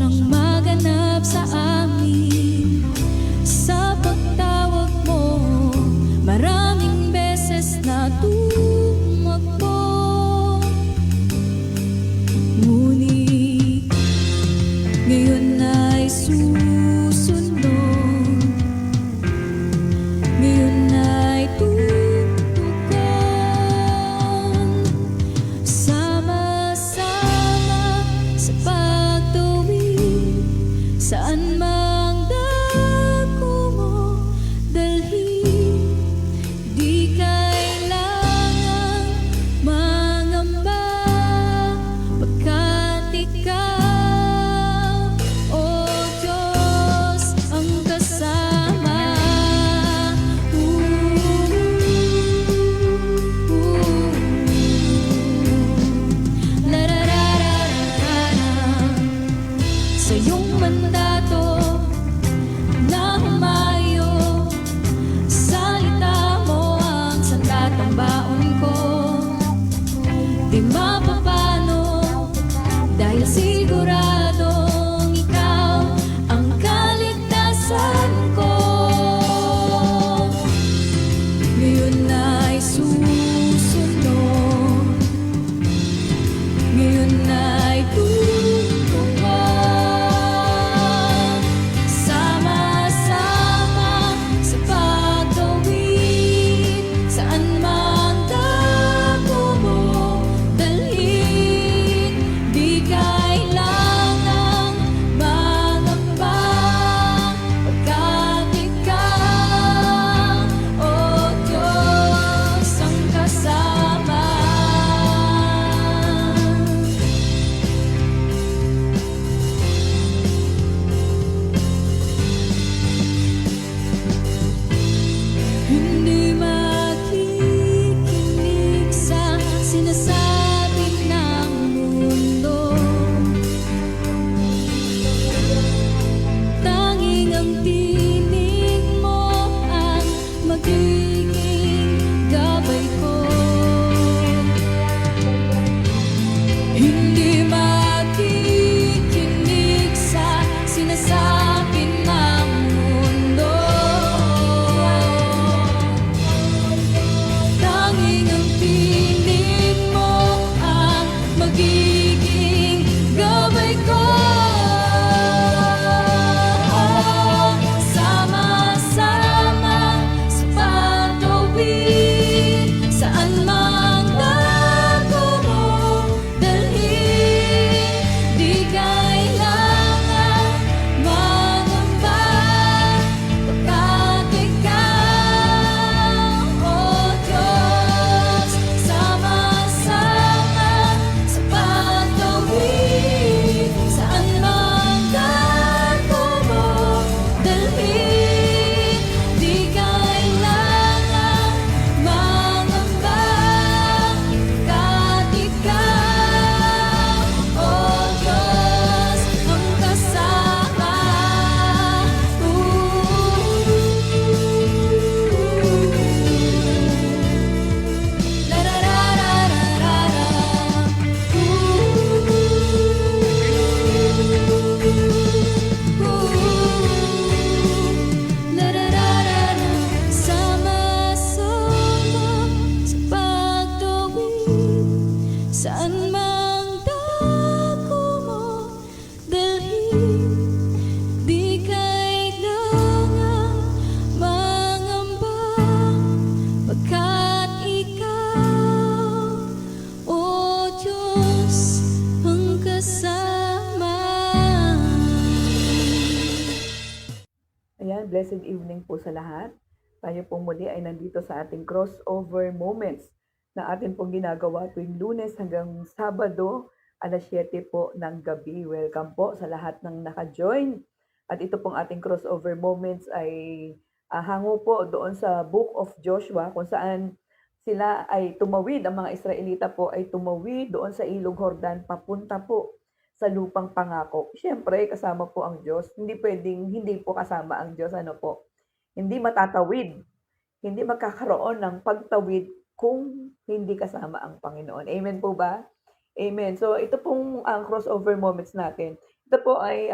siyang maganap sa amin. Sa pagtawag mo, maraming beses na tumakbo. Ngunit ngayon ay susunod, ngayon ay tutugon. Sama-sama sa pagtawid, saan mang dako mo dalhin. Di kailangang mangamba, pagkat ikaw, o Diyos, ang kasama. Sa iyong mandato na humayo, salita mo ang sandatang baon ko. Di mapapano, dahil siguradong ikaw ang kaligtasan ko. Ngayon ay susunod, ngayon ay tutugon. Sama-sama sa pagtawid, saan man dako mo dalhin. Di kailangang mangamba, pagkat ikaw, o Diyos, ang kasama. Hindi makikinig sa sinasabi ng mundo, tanging ang tinig mo ang magiging gabay ko. Hindi makikinig sa sinasabi ng mundo, tanging ang tinig mo ang magiging gabay ko. Sama-sama sa pagtawid, saan man dako mo dalhin. Di kailangan mangamba, pagkat ikaw, o Diyos, sama-sama sa pagtawid, saan man dako mo dalhin. Di kailangan mangamba, pagkat ikaw, o Diyos, ang kasama. Sama-sama sa pagtawid, saan mang dako mo dalhin. Di kailangan mangamba, pagkat ikaw, o Diyos, ang kasama. Ayan, blessed evening po sa lahat. Tayo po muli ay nandito sa ating crossover moments na atin pong ginagawa tuwing Lunes hanggang Sabado, alas 7 po ng gabi. Welcome po sa lahat ng naka-join. At ito pong ating crossover moments ay hango po doon sa Book of Joshua, kung saan sila ay tumawid, ang mga Israelita po ay tumawid doon sa Ilog Jordan papunta po sa lupang pangako. Siyempre, kasama po ang Diyos. Hindi pwedeng hindi po kasama ang Diyos. Ano po? Hindi matatawid. Hindi magkakaroon ng pagtawid kung hindi kasama ang Panginoon. Amen po ba? Amen. So, ito pong ang crossover moments natin. Ito Ito po ay,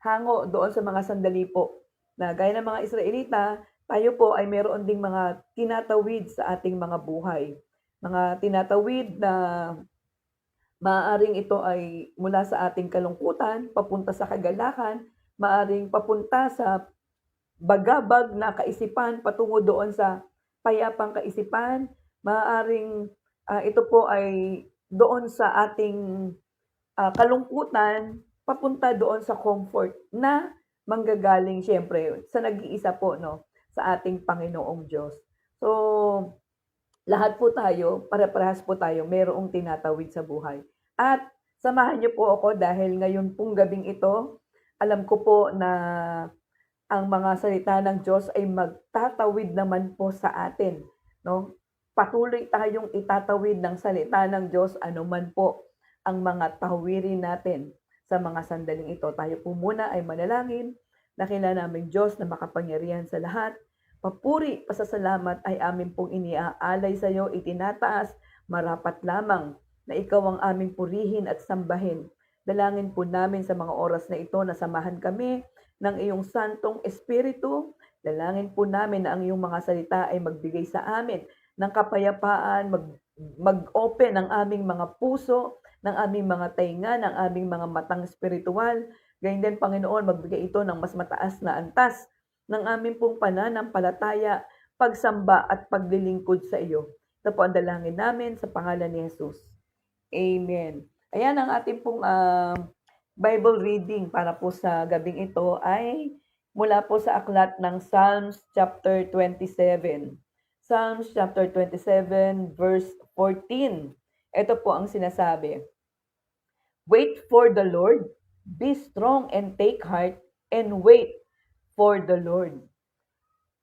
hango doon sa mga sandali po na gaya ng mga Israelita, tayo po ay meron ding mga tinatawid sa ating mga buhay. Mga tinatawid na maaaring ito ay mula sa ating kalungkutan papunta sa kagalakan, maaaring papunta sa bagabag na kaisipan patungo doon sa payapang kaisipan, maaaring, ito po ay doon sa ating kalungkutan papunta doon sa comfort na manggagaling siyempre sa nag-iisa po 'no, sa ating Panginoong Diyos. So, lahat po tayo, pare-parehas po tayo mayroong tinatawid sa buhay. At samahan niyo po ako dahil ngayon pong gabing ito, alam ko po na ang mga salita ng Diyos ay magtatawid naman po sa atin 'no. Patuloy tayong itatawid ng salita ng Diyos anuman po ang mga tawirin natin sa mga sandaling ito. Tayo po muna ay manalangin. Dakila naming Diyos na makapangyarihan sa lahat. Papuri, pasasalamat ay amin pong iniaalay sa iyo, itinataas, marapat lamang na ikaw ang aming purihin at sambahin. Dalangin po namin sa mga oras na ito na samahan kami ng iyong Santong Espiritu. Dalangin po namin na ang iyong mga salita ay magbigay sa amin ng kapayapaan, mag-open ang aming mga puso, ng aming mga tainga, ng aming mga matang espiritual. Ganyan din, Panginoon, magbigay ito ng mas mataas na antas ng aming pong pananampalataya, pagsamba at paglilingkod sa iyo. Ito po ang dalangin namin sa pangalan ni Jesus. Amen. Ayan ang ating pong Bible reading para po sa gabing ito ay mula po sa aklat ng Psalms chapter 27. Psalms chapter 27 verse 14. Ito po ang sinasabi. Wait for the Lord, be strong and take heart, and wait for the Lord.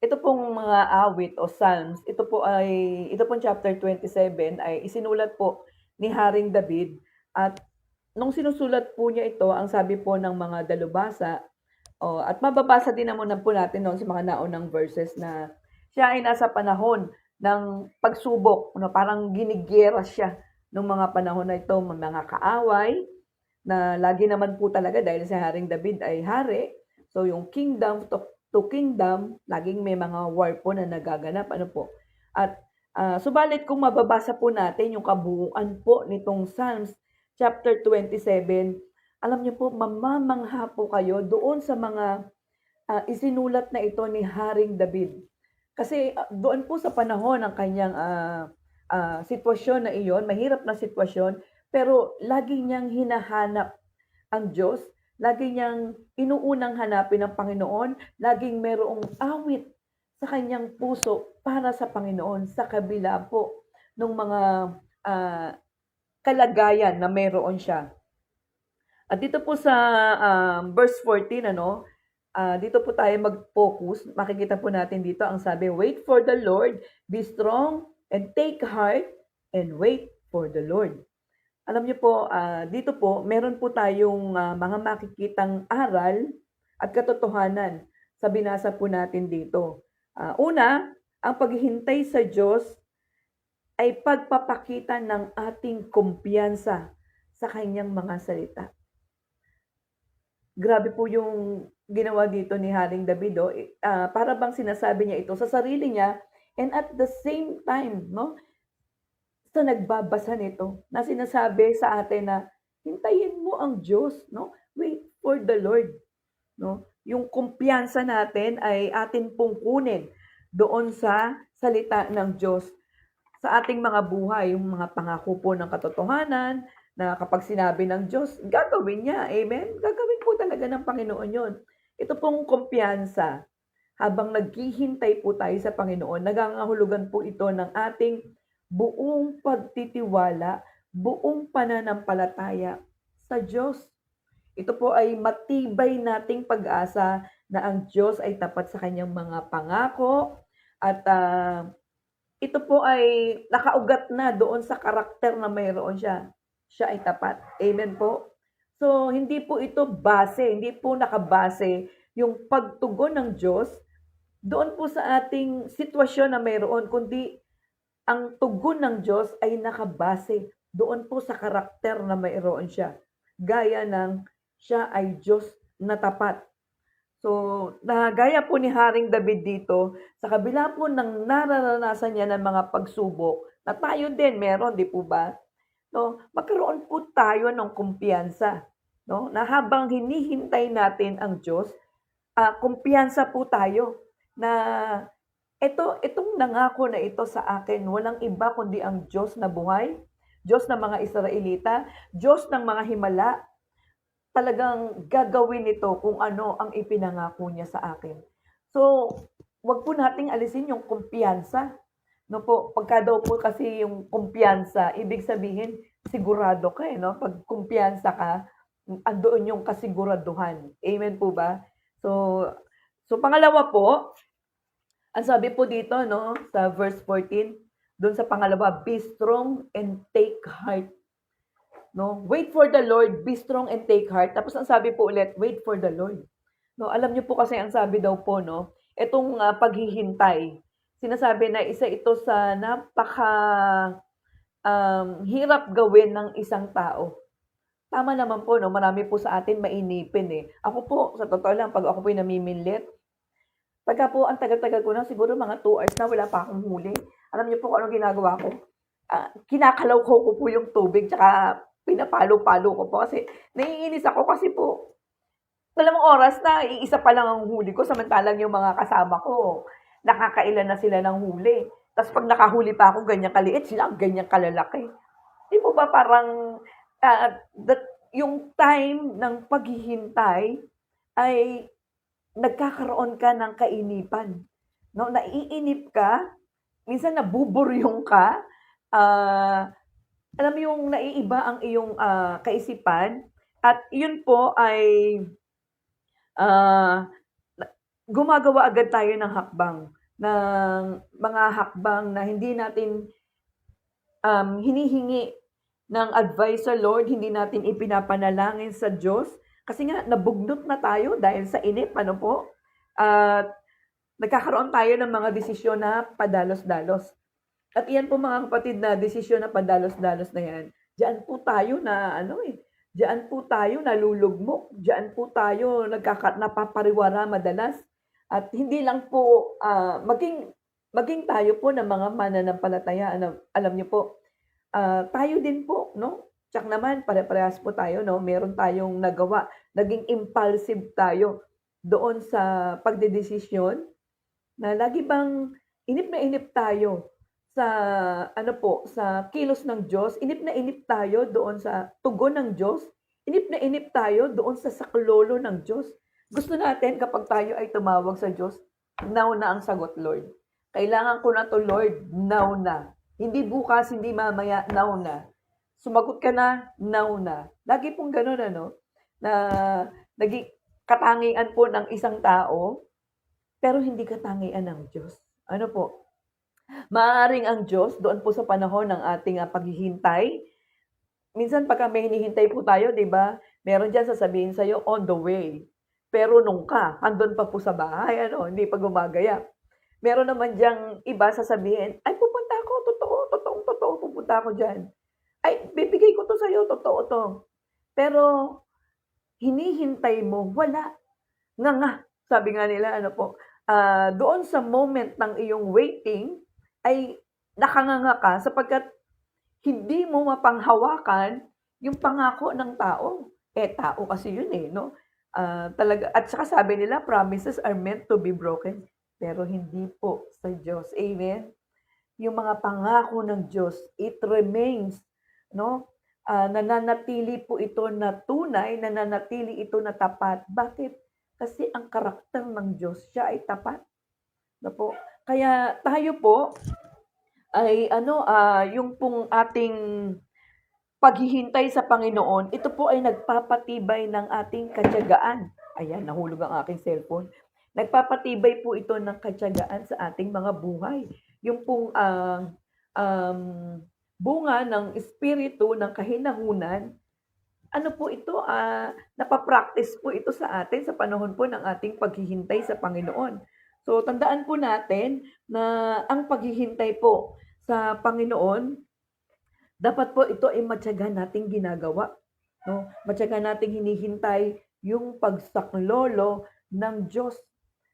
Ito pong mga awit o psalms, ito pong chapter 27 ay isinulat po ni Haring David at nung sinusulat po niya ito, ang sabi po ng mga dalubhasa, at mababasa din naman po natin noon sa mga naunang verses na siya ay nasa panahon ng pagsubok, no, parang ginigera siya nung mga panahon na ito, mga kaaway, na lagi naman po talaga dahil si Haring David ay hari. So yung kingdom to kingdom, laging may mga war po na nagaganap. Ano po? At subalit kung mababasa po natin yung kabuuan po nitong Psalms chapter 27, alam niyo po, mamamangha po kayo doon sa mga isinulat na ito ni Haring David. Kasi doon po sa panahon ng kanyang sitwasyon na iyon, mahirap na sitwasyon, pero lagi niyang hinahanap ang Diyos, lagi niyang inuunang hanapin ang Panginoon, laging merong awit sa kanyang puso para sa Panginoon sa kabila po ng mga kalagayan na meron siya. At dito po sa verse 14, dito po tayo mag-focus. Makikita po natin dito ang sabi, wait for the Lord, be strong and take heart and wait for the Lord. Alam niyo po, dito po, meron po tayong mga makikitang aral at katotohanan sa binasa po natin dito. Una, ang paghihintay sa Diyos ay pagpapakita ng ating kumpiyansa sa kanyang mga salita. Grabe po yung ginawa dito ni Haring David, para bang sinasabi niya ito sa sarili niya and at the same time, no, sa nagbabasa nito na sinasabi sa atin na hintayin mo ang Diyos, no? Wait for the Lord, no? Yung kumpiyansa natin ay atin pong kunin doon sa salita ng Diyos sa ating mga buhay, yung mga pangako po ng katotohanan na kapag sinabi ng Diyos, gagawin niya. Amen? Gagawin po talaga ng Panginoon yon. Ito pong kumpiyansa, habang naghihintay po tayo sa Panginoon, nagangahulugan po ito ng ating buong pagtitiwala, buong pananampalataya sa Diyos. Ito po ay matibay nating pag-asa na ang Diyos ay tapat sa kanyang mga pangako at ito po ay nakaugat na doon sa karakter na mayroon siya. Siya ay tapat. Amen po? So, hindi po ito hindi po nakabase yung pagtugon ng Diyos doon po sa ating sitwasyon na mayroon, kundi ang tugon ng Diyos ay nakabase doon po sa karakter na mayroon siya. Gaya ng siya ay Diyos na tapat. So, gaya po ni Haring David dito, sa kabila po ng nararanasan niya ng mga pagsubok, na tayo din meron, di po ba? No, magkaroon po tayo ng kumpiyansa, no? Na habang hinihintay natin ang Diyos, kumpiyansa po tayo na itong nangako na ito sa akin, walang iba kundi ang Diyos na buhay, Diyos ng mga Israelita, Diyos ng mga himala, talagang gagawin nito kung ano ang ipinangako niya sa akin. So, wag po nating alisin yung kumpiyansa. No po, pagka daw po kasi yung kumpiyansa, ibig sabihin sigurado ka eh, no? Pag kumpiyansa ka, andoon yung kasiguraduhan. Amen po ba? So, pangalawa po, ang sabi po dito, no, sa verse 14, doon sa pangalawa, be strong and take heart. No, wait for the Lord, be strong and take heart. Tapos ang sabi po ulit, wait for the Lord. No, alam niyo po kasi ang sabi daw po, no, itong paghihintay. Sinasabi na isa ito sa napaka hirap gawin ng isang tao. Tama naman po, no, marami po sa atin mainipin eh. Ako po, sa totoo lang, pag ako po namiminlit, pagka po ang tagal-tagal ko na, siguro mga 2 hours na wala pa akong huli. Alam niyo po kung anong ginagawa ko? Kinakalaw ko po yung tubig, tsaka pinapalo-palo ko po kasi naiinis ako kasi po, dalawang oras na, iisa pa lang ang huli ko, samantalang yung mga kasama ko, nakakailan na sila ng huli. Tapos pag nakahuli pa ako, ganyan kaliit, sila ganyan kalalaki. Di po ba parang yung time ng paghihintay ay nagkakaroon ka ng kainipan. No? Naiinip ka, minsan nabuburyong ka, alam mo yung naiiba ang iyong kaisipan, at yun po ay gumagawa agad tayo ng hakbang, ng mga hakbang na hindi natin hinihingi ng advice sa Lord, hindi natin ipinapanalangin sa Diyos, kasi nga nabugnot na tayo dahil sa inip, ano po? At nagkakaroon tayo ng mga desisyon na padalos-dalos. At iyan po mga kapatid na desisyon na padalos-dalos na yan, diyan po tayo na diyan po tayo nalulugmok, diyan po tayo napapariwara madalas. At hindi lang po maging tayo po ng mga mananampalataya, alam niyo po, tayo din po, no? Tsak naman, pare-parehas po tayo, no? Meron tayong nagawa, naging impulsive tayo doon sa pagdedesisyon, na lagi bang inip na inip tayo sa sa kilos ng Diyos, inip na inip tayo doon sa tugon ng Diyos, inip na inip tayo doon sa saklolo ng Diyos. Gusto natin kapag tayo ay tumawag sa Diyos, now na ang sagot, Lord. Kailangan ko na to, Lord, now na. Hindi bukas, hindi mamaya, now na. Sumagot ka na, now na. Lagi pong ganun, na naging katangian po ng isang tao, pero hindi katangian ng Diyos. Ano po? Maaaring ang Diyos, doon po sa panahon ng ating paghihintay, minsan pagka may hinihintay po tayo, di ba? Meron dyan sasabihin sa'yo, on the way. Pero nung andun pa po sa bahay, hindi pa gumagaya. Meron naman diyang iba sasabihin, ay pupunta ako, totoo, pupunta ako dyan. Ay, bibigay ko to sa'yo, totoo to. Pero, hinihintay mo, wala. Nga, sabi nga nila, doon sa moment ng iyong waiting, ay nakanganga ka sapagkat hindi mo mapanghawakan yung pangako ng tao. Tao kasi yun no? Talaga, at saka sabi nila, promises are meant to be broken. Pero hindi po sa Diyos. Amen? Yung mga pangako ng Diyos, it remains, no? Nananatili po ito na tunay, nananatili ito na tapat. Bakit? Kasi ang karakter ng Diyos, siya ay tapat. No po? Kaya tayo po ay yung pong ating paghihintay sa Panginoon, ito po ay nagpapatibay ng ating katyagaan. Ayan, nahulog ang aking cellphone. Nagpapatibay po ito ng katyagaan sa ating mga buhay. Yung pong bunga ng espiritu ng kahinahunan, po ito, napapractice po ito sa atin sa panahon po ng ating paghihintay sa Panginoon. So, tandaan po natin na ang paghihintay po sa Panginoon, dapat po ito ay matyaga nating ginagawa. 'no? Matiyaga nating hinihintay yung pagsaklolo ng Diyos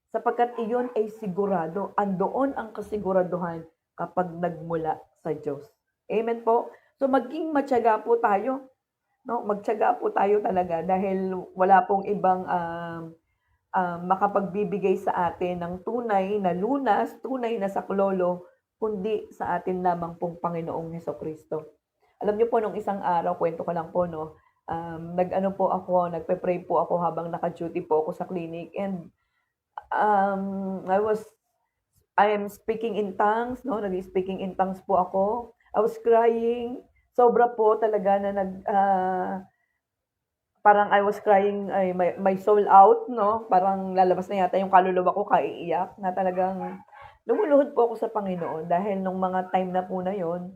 sapagkat iyon ay sigurado, andoon ang kasiguraduhan kapag nagmula sa Diyos. Amen po. So maging matiyaga po tayo, 'no? Magtiyaga po tayo talaga dahil wala pong ibang, makapagbibigay sa atin ng tunay na lunas, tunay na saklolo, kundi sa atin lamang pong Panginoong Hesukristo. Alam niyo po nung isang araw, kuwento ko lang po 'no, nag-ano po ako, nagpe-pray po ako habang naka-duty po ako sa clinic and, I am speaking in tongues 'no, nag-i-speaking in tongues po ako. I was crying, sobra po talaga na parang I was crying ay my soul out 'no, parang lalabas na yata yung kaluluwa ko kaiiyak na talagang lumuluhod po ako sa Panginoon dahil nung mga time na po na yun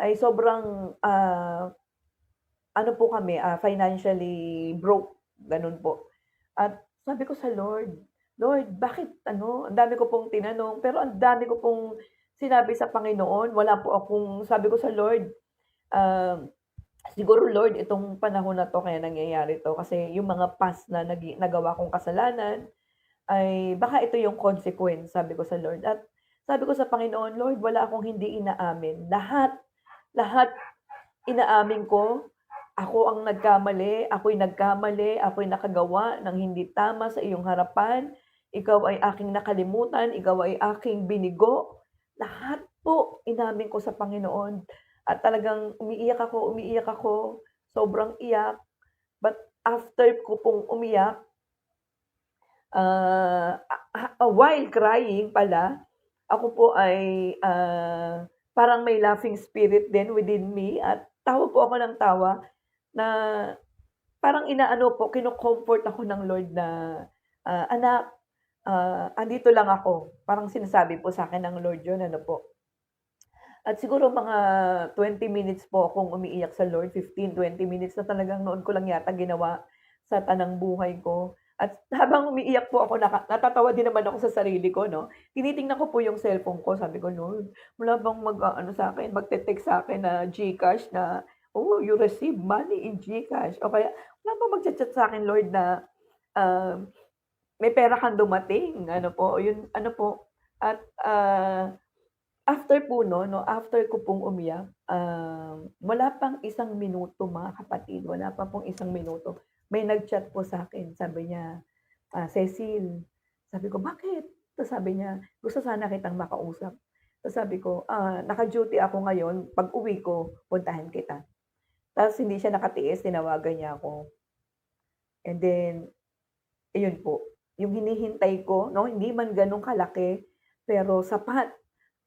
ay sobrang, ano po kami, financially broke, gano'n po. At sabi ko sa Lord, "Lord, bakit ano?" Ang dami ko pong tinanong, pero ang dami ko pong sinabi sa Panginoon. Wala po akong sabi ko sa Lord, um, "Siguro Lord itong panahon na 'to kaya nangyayari 'to kasi yung mga past na nagawa kong kasalanan ay baka ito yung consequence," sabi ko sa Lord. At sabi ko sa Panginoon, "Lord, wala akong hindi inaamin. Lahat, lahat inaamin ko. Ako ang nagkamali, ako'y nakagawa ng hindi tama sa iyong harapan. Ikaw ay aking nakalimutan, ikaw ay aking binigo. Lahat po inamin ko sa Panginoon at talagang umiiyak ako, sobrang iyak. But after ko pong umiyak, while crying pala, ako po ay, parang may laughing spirit din within me at tawa po ako ng tawa na parang inaano po, kino-comfort ako ng Lord na, "Anak, andito lang ako." Parang sinasabi po sa'kin ng Lord yun, ano po. At siguro mga 20 minutes po akong umiiyak sa Lord, 15-20 minutes na talagang noon ko lang yata ginawa sa tanang buhay ko. At habang umiiyak po ako natatawa din naman ako sa sarili ko 'no. Tinitingnan ko po yung cellphone ko, sabi ko, "Lord, wala bang mag-aano sa'kin, magte-text sa'kin na GCash na, 'Oh, you receive money in GCash.' O kaya wala bang magcha-chat sa'kin Lord na, um, may pera kang dumating." Ano po, yun ano po at, after po nun 'no, after ko pong umiyak, wala pang isang minuto mga kapatid, wala pa pong isang minuto, may nag-chat po sa'kin sabi niya, "Cecil," sabi ko, "Bakit?" Tapos sabi niya, "Gusto sana kitang makausap." Tapos sabi ko, "Naka-duty ako ngayon, pag-uwi ko puntahan kita." Tapos hindi siya nakatiis, tinawagan niya ako and then iyon po, yung hinihintay ko 'no, hindi man gano'n kalaki, pero sapat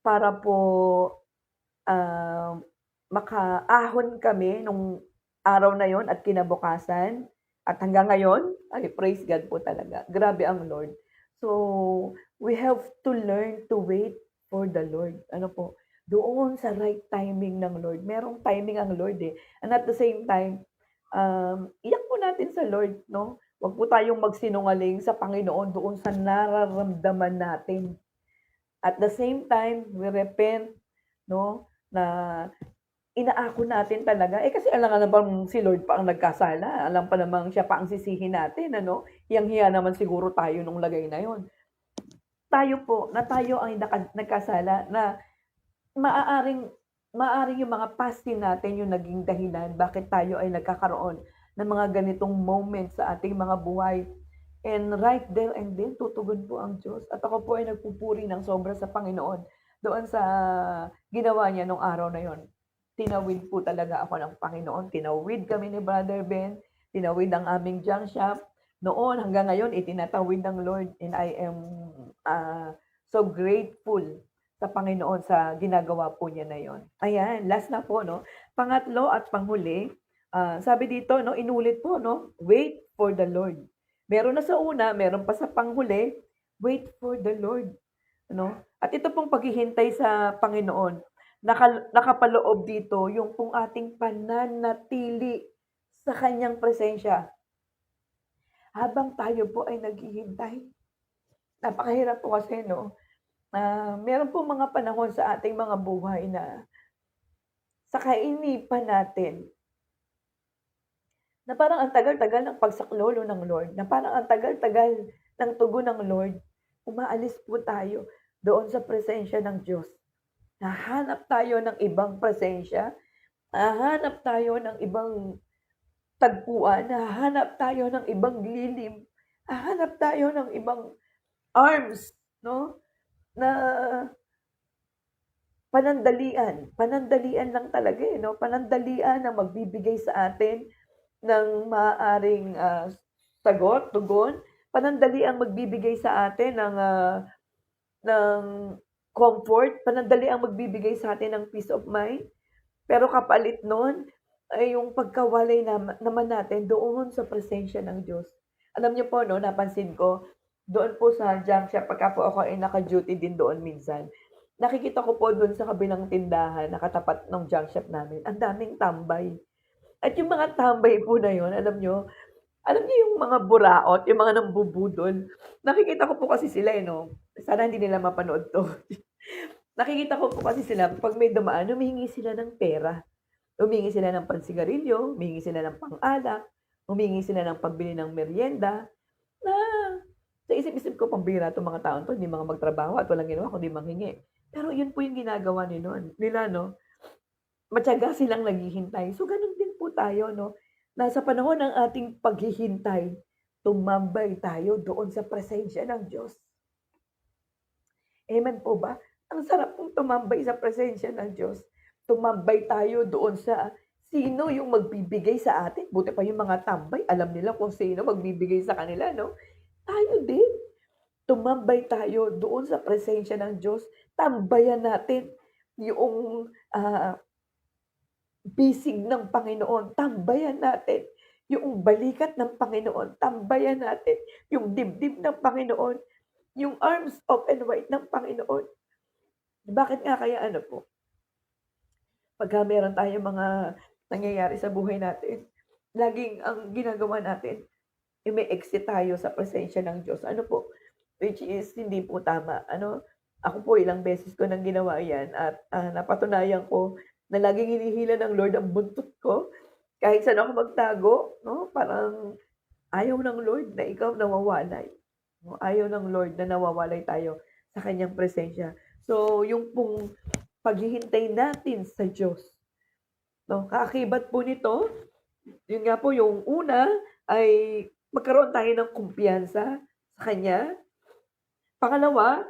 para po Ah, makaahon kami nung araw na yon at kinabukasan at hanggang ngayon ay praise God po talaga, grabe ang Lord. So, we have to learn to wait for the Lord. Ano po, doon sa right timing ng Lord. Merong timing ang Lord, eh, and at the same time, iyak po natin sa Lord 'no. Wag po tayong magsinungaling sa Panginoon doon sa nararamdaman natin. At the same time, we repent 'no, na inaako natin talaga, eh, kasi alam nga namang si Lord pa ang nagkasala, alam pa namang siya pa ang sisihin natin ano, hiyang-hiya naman siguro tayo nung lagay na yun. Tayo po na tayo ang nagkasala na maaaring maaaring yung mga past sin natin yung naging dahilan bakit tayo ay nagkakaroon ng mga ganitong moments sa ating mga buhay. And right there and then tutugon po ang Diyos at ako po ay nagpupuri ng sobra sa Panginoon doon sa ginawa niya nung araw na yon. Tinawid po talaga ako ng Panginoon, tinawid kami ni Brother Ben, tinawid ang aming junk shop. Noon hanggang ngayon itinatawid ng Lord and I am, so grateful sa Panginoon sa ginagawa po niya na yon. Ayan, last na po 'no, pangatlo at panghuli, sabi dito 'no, inulit po 'no, wait for the Lord. Meron na sa una, meron pa sa panghuli, wait for the Lord, ano? At ito pong paghihintay sa Panginoon, nakapaloob dito yung pong ating pananatili sa kanyang presensya habang tayo po ay naghihintay. Napakahirap po kasi 'no, meron pong mga panahon sa ating mga buhay na sa kainipan natin na parang ang tagal-tagal ng pagsaklolo ng Lord, na parang ang tagal-tagal ng tugon ng Lord, umaalis po tayo doon sa presensya ng Diyos. Hahanap tayo ng ibang presensya, hahanap tayo ng ibang tagpuan, hahanap tayo ng ibang lilim, hahanap tayo ng ibang arms, no? Na panandalian lang talaga, eh, 'no? Panandalian na magbibigay sa atin ng maaaring, sagot, tugon. Panandaliang magbibigay sa atin ng comfort, panandaliang magbibigay sa atin ng peace of mind. Pero kapalit nun ay yung pagkawalay naman natin doon sa presensya ng Diyos. Alam niyo po 'no, napansin ko, doon po sa junk shop pagka po ako ay naka-duty din doon minsan, nakikita ko po doon sa kabilang tindahan na katapat nung junk shop namin, ang daming tambay. At yung mga tambay po na yun, alam niyo yung mga buraot, yung mga nambubudol, nakikita ko po kasi sila, eh, 'no. Sana hindi nila mapanood 'to. Nakikita ko po kasi sila 'pag may dumaan humihingi sila ng pera. Humingi sila ng pansigarilyo, humingi sila ng pang-alak, humingi sila ng pambili ng meryenda, na sa isip-isip ko pambihira 'tong mga taong 'to, hindi mga magtrabaho at walang ginawa kundi manghingi. Pero yun po yung ginagawa nila 'no, matiyaga silang naghihintay. So gano'n din po tayo 'no, na sa panahon ng ating paghihintay, tumambay tayo doon sa presensya ng Diyos. Amen po ba? Ang sarap pong tumambay sa presensya ng Diyos. Tumambay tayo doon sa sino yung magbibigay sa atin. Buti pa yung mga tambay, alam nila kung sino magbibigay sa kanila, no? Tayo din. Tumambay tayo doon sa presensya ng Diyos. Tambayan natin yung bisig ng Panginoon. Tambayan natin yung balikat ng Panginoon. Tambayan natin yung dibdib ng Panginoon. Yung arms open wide ng Panginoon. Bakit nga kaya ano po, pagka meron tayong mga nangyayari sa buhay natin, laging ang ginagawa natin, ume-exit tayo sa presensya ng Diyos. Ano po, which is hindi po tama. Ano, ako po ilang beses ko nang ginawa yan at napatunayan ko na laging hinihila ng Lord ang buntot ko. Kahit saan ako magtago, no? Parang ayaw ng Lord na ikaw nawawalay. No? Ayaw ng Lord na nawawalay tayo sa kanyang presensya. So, yung pong paghihintay natin sa Diyos, no? Kaakibat po nito, yun nga po yung una ay magkaroon tayo ng kumpiyansa sa Kanya. Pangalawa,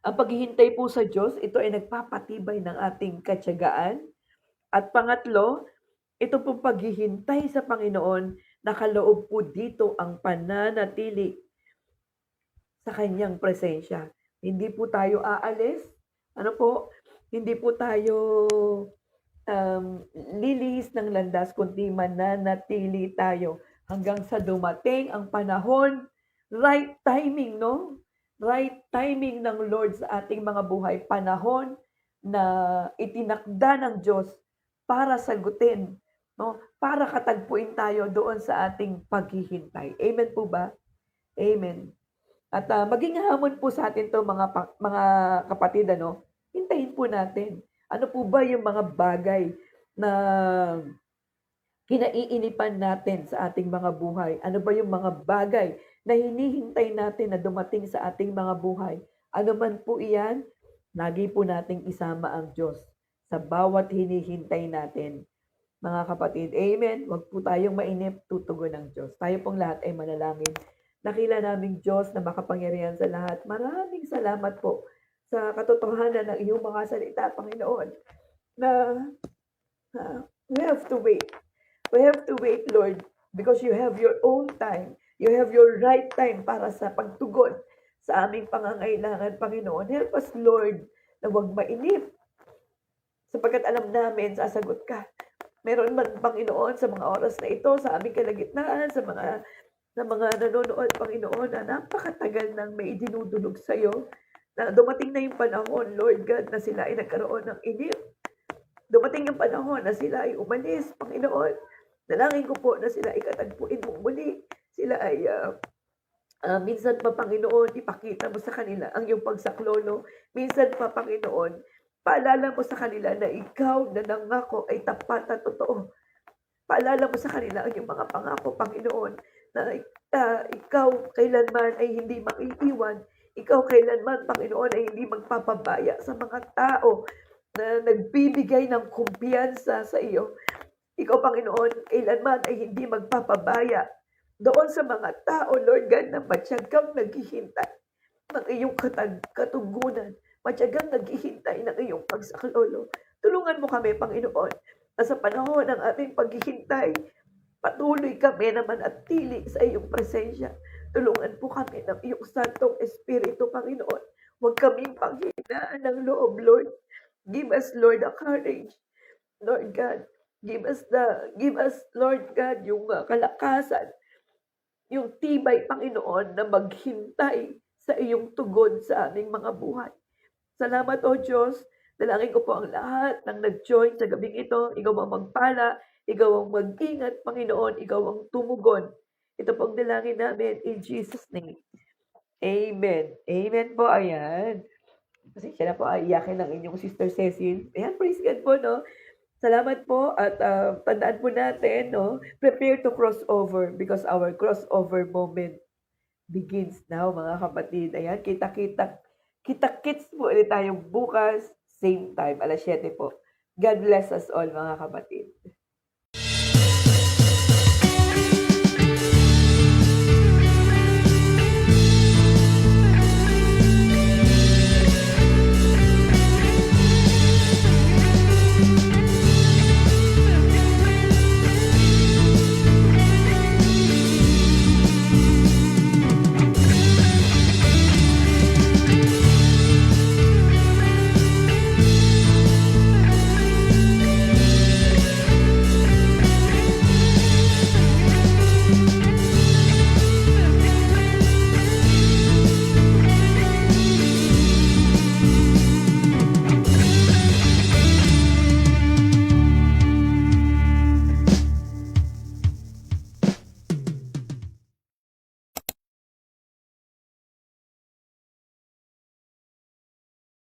ang paghihintay po sa Diyos, ito ay nagpapatibay ng ating katiyagaan. At pangatlo, ito pong paghihintay sa Panginoon, nakaloob po dito ang pananatili sa Kanyang presensya. Hindi po tayo aalis, ano po, hindi po tayo lilihis ng landas kundi mananatili tayo hanggang sa dumating ang panahon, right timing, no? Right timing ng Lord sa ating mga buhay, panahon na itinakda ng Diyos para sagutin, no? Para katagpuin tayo doon sa ating paghihintay. Amen po ba? Amen. At maging hamon po sa atin 'to mga kapatid ano, hintayin po natin. Ano po ba yung mga bagay na kinaiinipan natin sa ating mga buhay? Ano ba yung mga bagay na hinihintay natin na dumating sa ating mga buhay? Ano man po iyan, lagi po nating isama ang Diyos sa bawat hinihintay natin. Mga kapatid, amen. Huwag po tayong mainip, tutugon ng Diyos. Tayo pong lahat ay manalangin. Dakila naming Diyos na makapangyarihan sa lahat. Maraming salamat po sa katotohanan ng iyong mga salita, Panginoon, na we have to wait. We have to wait, Lord, because you have your own time. You have your right time para sa pagtugon sa aming pangangailangan, Panginoon. Help us, Lord, na huwag mainip sapagkat alam namin sasagot ka. Meron man, Panginoon, sa mga oras na ito, sa aming kalagitnaan, sa mga nanonood, Panginoon, na napakatagal nang may idinudulog sa iyo, na dumating na yung panahon, Lord God, na sila ay nagkaroon ng inip. Dumating yung panahon na sila ay umalis, Panginoon. Dalangin ko po na sila ay katagpuin mong muli. Sila ay minsan pa, Panginoon, ipakita mo sa kanila ang iyong pagsaklolo. Minsan pa, Panginoon, paalala mo sa kanila na ikaw na nangako ay tapat at totoo. Paalala mo sa kanila ang iyong mga pangako, Panginoon, na ikaw kailanman ay hindi maiiwan. Ikaw kailanman, Panginoon, ay hindi magpapabaya sa mga tao na nagbibigay ng kumpiyansa sa iyo. Ikaw, Panginoon, kailanman ay hindi magpapabaya doon sa mga tao, Lord God, na matyagang naghihintay ng iyong katugunan, matyagang naghihintay ng iyong pagsaklolo. Tulungan mo kami, Panginoon, na sa panahon ng aming paghihintay, patuloy kami na manatili sa iyong presensya. Tulungan po kami ng iyong Santong Espiritu, Panginoon. Huwag kaming panghinaan ng loob, Lord. Give us, Lord, the courage, Lord God. Give us, Lord God, yung kalakasan, yung tibay, Panginoon, na maghintay sa iyong tugon sa aming mga buhay. Salamat, O Diyos. Dalangin ko po ang lahat ng nag-join sa gabing ito. Ikaw ang magpala, ikaw ang mag-ingat, Panginoon, ikaw ang tumugon. Ito pong dalangin namin in Jesus' name. Amen. Amen po, ayan. Pasensya na po, iyakin ng inyong Sister Cecil. Ayan, praise God po, no? Salamat po at tandaan po natin, no? Prepare to cross over because our crossover moment begins now, mga kapatid. Ayan, kita-kits po ulit tayong bukas, same time, 7:00 po. God bless us all, mga kapatid.